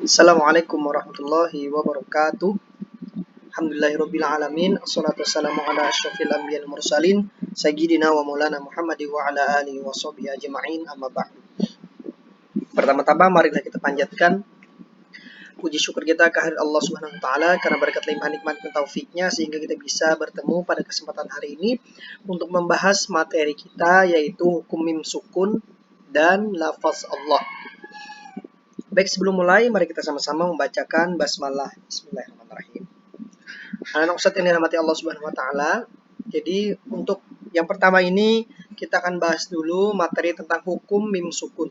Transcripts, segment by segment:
Assalamualaikum warahmatullahi wabarakatuh. Alhamdulillahirabbil alamin. Assalatu wassalamu ala asyrofil anbiya'il mursalin sayyidina wa maulana Muhammad wa ala alihi washabihi ajma'in, amma ba'du. Pertama-tama marilah kita panjatkan puji syukur kita kehadirat Allah Subhanahu wa taala karena berkat limpahan nikmat dan taufiknya sehingga kita bisa bertemu pada kesempatan hari ini untuk membahas materi kita, yaitu hukum mim sukun dan lafaz Allah. Baik, sebelum mulai, mari kita sama-sama membacakan basmalah. Bismillahirrahmanirrahim. Anak Ustadz yang dirahmati Allah Subhanahu wa taala. Jadi, untuk yang pertama ini kita akan bahas dulu materi tentang hukum mim sukun.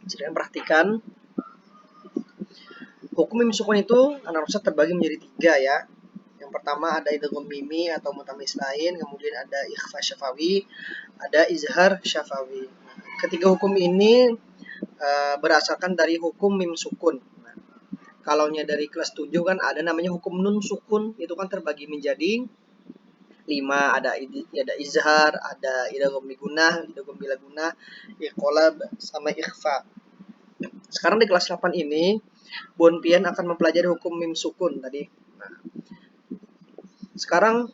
Jadi, perhatikan. Hukum mim sukun itu anak Ustadz terbagi menjadi 3 ya. Yang pertama ada idgham mimi atau mutamis lain, kemudian ada ikhfa syafawi, ada izhar syafawi. Ketiga hukum ini berdasarkan dari hukum mim sukun. Nah, kalaunya dari kelas 7 kan ada namanya hukum nun sukun, itu kan terbagi menjadi 5, ada izhar, ada idgham bi gunnah, idgham bila gunnah, iqlab sama ikhfa. Sekarang di kelas 8 ini Bon Pian akan mempelajari hukum mim sukun tadi. Nah, sekarang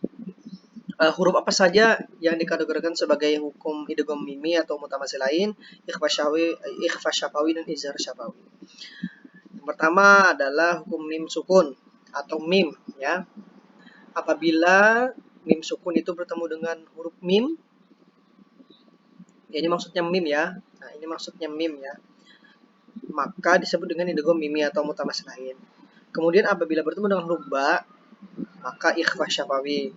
huruf apa saja yang dikategorikan sebagai hukum idgham mimi atau mutamatsil lain, ikhfa syafawi dan izhar syafawi. Yang pertama adalah hukum mim sukun atau mim ya. Apabila mim sukun itu bertemu dengan huruf mim, ya ini maksudnya mim ya. Nah, ini maksudnya mim ya. Maka disebut dengan idgham mimi atau mutamatsil lain. Kemudian apabila bertemu dengan huruf ba, maka ikhfa syafawi.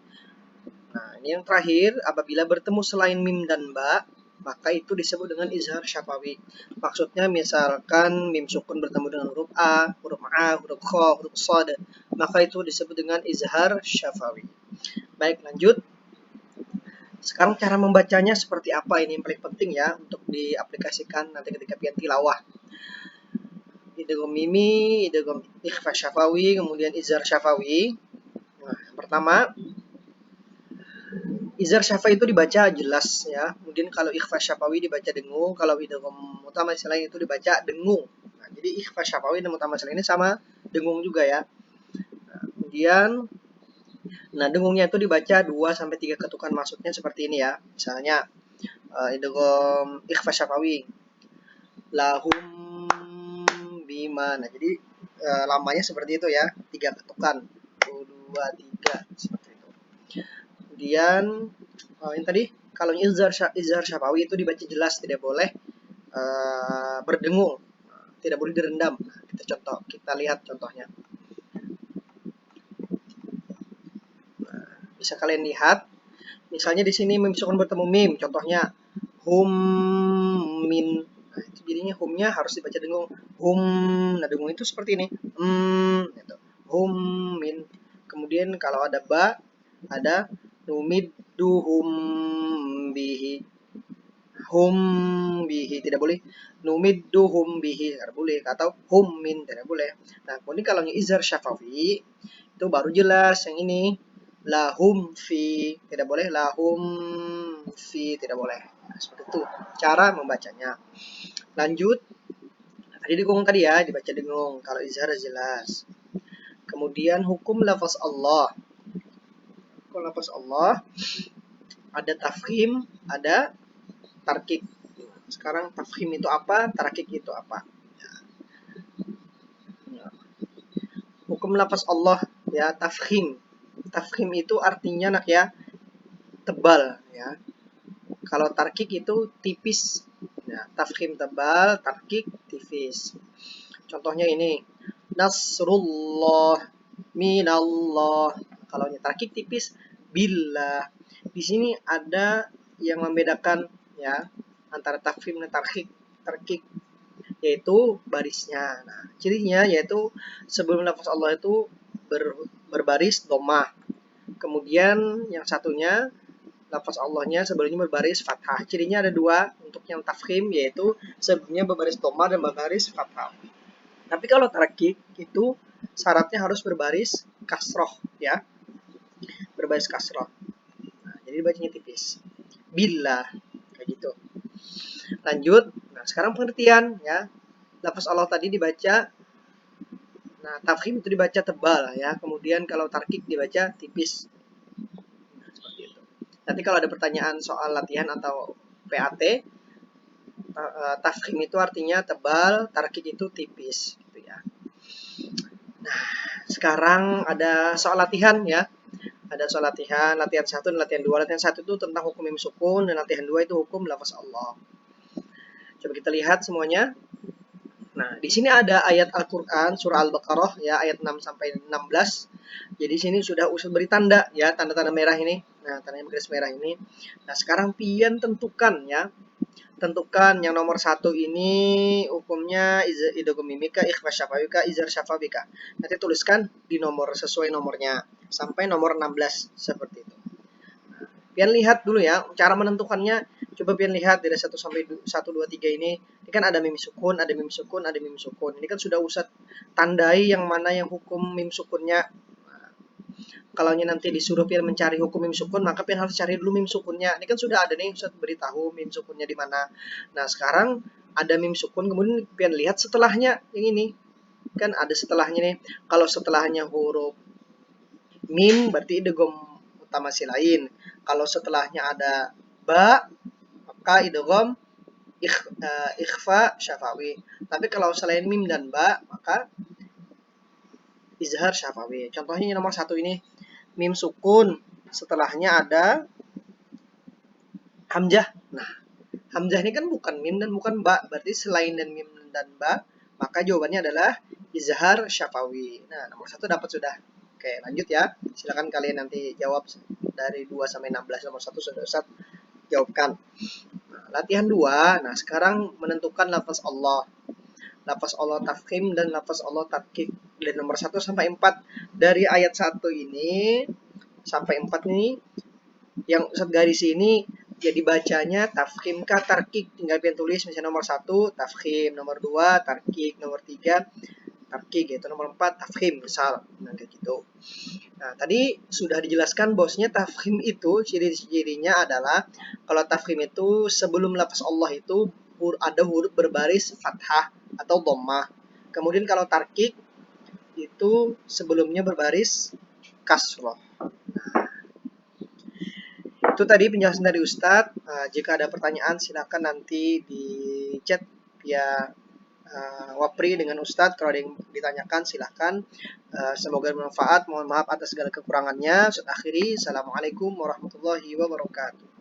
Nah, ini yang terakhir, apabila bertemu selain mim dan ba, maka itu disebut dengan izhar syafawi. Maksudnya misalkan mim sukun bertemu dengan huruf a, huruf kha, huruf shad, maka itu disebut dengan izhar syafawi. Baik, lanjut. Sekarang cara membacanya seperti apa, ini yang paling penting ya untuk diaplikasikan nanti ketika pian tilawah. Idgham mimi, idgham ikhfa syafawi, kemudian izhar syafawi. Nah, yang pertama, izhar syafawi itu dibaca jelas ya. Kemudian kalau ikhfa syafawi dibaca dengung, kalau idgham mutamatsil lain itu dibaca dengung. Nah, jadi ikhfa syafawi dan mutamatsil ini sama dengung juga ya. Nah, kemudian dengungnya itu dibaca 2 sampai 3 ketukan, maksudnya seperti ini ya. Misalnya idgham ikhfa syafawi. Lahum bima. Nah, jadi lamanya seperti itu ya, 3 ketukan. 1 2 3 seperti itu. Kemudian yang tadi kalau izhar syafawi itu dibaca jelas, tidak boleh berdengung, tidak boleh direndam. Kita lihat contohnya. Nah, bisa kalian lihat, misalnya di sini mim sukun bertemu mim, contohnya hum min. Nah, itu jadinya humnya harus dibaca dengung, hum. Nah, dengung itu seperti ini, gitu. Hum min. Kemudian kalau ada ba, ada numidduhum bihi. Hum bihi tidak boleh, numidduhum bihi tidak boleh, atau hum min tidak boleh. Nah, kemudian kalau izhar syafawi itu baru jelas yang ini, lahum fi tidak boleh, lahum fi tidak boleh. Nah, seperti itu cara membacanya. Lanjut, tadi dengung tadi ya, dibaca dengung kalau izhar jelas. Kemudian hukum lafaz Allah. Hukum lafaz Allah ada tafkhim, ada tarkik. Sekarang tafkhim itu apa, tarkik itu apa? Hukum lafaz Allah ya, tafkhim. Tafkhim itu artinya nak ya, tebal ya. Kalau tarkik itu tipis. Ya, tafkhim tebal, tarkik tipis. Contohnya ini, nasrullah minallah. Kalau tarkik tipis, billah. Di sini ada yang membedakan ya antara tafkhim dan tarkik, yaitu barisnya. Nah, cirinya yaitu sebelum lafaz Allah itu berbaris dhammah. Kemudian yang satunya lafaz Allahnya sebelumnya berbaris fathah. Cirinya ada 2 untuk yang tafkhim, yaitu sebelumnya berbaris dhammah dan berbaris fathah. Tapi kalau tarkik itu syaratnya harus berbaris kasroh ya. Berbaris kasroh. Nah, jadi bacanya tipis. Billah kayak gitu. Lanjut. Nah, sekarang pengertian ya. Lafaz Allah tadi dibaca Nah, tafkhim itu dibaca tebal ya. Kemudian kalau tarkik dibaca tipis. Nah, seperti itu. Nanti kalau ada pertanyaan soal latihan atau PAT, tafkhim itu artinya tebal, tarkik itu tipis gitu ya. Nah, sekarang ada soal latihan ya. Ada soal latihan, latihan 1 dan latihan 2. Latihan 1 itu tentang hukum mim sukun dan latihan 2 itu hukum lafaz Allah. Coba kita lihat semuanya. Nah, di sini ada ayat Al-Qur'an surah Al-Baqarah ya ayat 6 sampai 16. Jadi sini sudah usul beri tanda ya, tanda-tanda merah ini. Nah, tanda garis merah ini. Nah, sekarang pian tentukan ya. Tentukan yang nomor 1 ini hukumnya idgham mimika, ikhfa syafawika, izhar syafawika. Nanti tuliskan di nomor sesuai nomornya sampai nomor 16 seperti itu. Pian lihat dulu ya cara menentukannya. Coba pian lihat dari 1 sampai 1 2 3 ini. Ini kan ada mim sukun, ada mim sukun, ada mim sukun. Ini kan sudah Ustaz tandai yang mana yang hukum mim sukunnya. Kalau nanti disuruh pian mencari hukum mim sukun, maka pian harus cari dulu mim sukunnya. Ini kan sudah ada nih Ustaz beritahu mim sukunnya di mana. Nah, sekarang ada mim sukun, kemudian pian lihat setelahnya yang ini. Kan ada setelahnya nih. Kalau setelahnya huruf mim berarti idgham mutamasi lain. Kalau setelahnya ada ba, maka idgham ikhfa syafawi. Tapi kalau selain mim dan ba, maka izhar syafawi. Contohnya nomor 1 ini mim sukun, setelahnya ada hamzah. Nah, hamzah ini kan bukan mim dan bukan ba, berarti selain dan mim dan ba, maka jawabannya adalah izhar syafawi. Nah, nomor 1 dapat sudah. Oke, lanjut ya. Silakan kalian nanti jawab dari 2 sampai 16. Nomor 1 sudah Ustaz jawabkan. Nah, latihan 2. Nah, sekarang menentukan lafaz Allah. Lafaz Allah tafkhim dan lafaz Allah tarkik. Dan nomor 1 sampai 4 dari ayat 1 ini sampai 4 ini yang Ustaz garis ini jadi bacanya tafkhim kah tarkik, tinggal pian tulis misalnya nomor 1 tafkhim, nomor 2 tarkik, nomor 3 tarkik gitu, nomor 4 tafkhim misal. Nah, kayak gitu. Nah, tadi sudah dijelaskan bosnya tafkhim itu ciri-cirinya adalah kalau tafkhim itu sebelum lafaz Allah itu ada huruf berbaris fathah atau dhammah. Kemudian kalau tarkik itu sebelumnya berbaris kasroh. Itu tadi penjelasan dari Ustadz. Jika ada pertanyaan silakan nanti di chat via Wapri dengan Ustadz. Kalau ada yang ditanyakan silakan. Semoga bermanfaat. Mohon maaf atas segala kekurangannya. Ustadz akhiri. Assalamualaikum warahmatullahi wabarakatuh.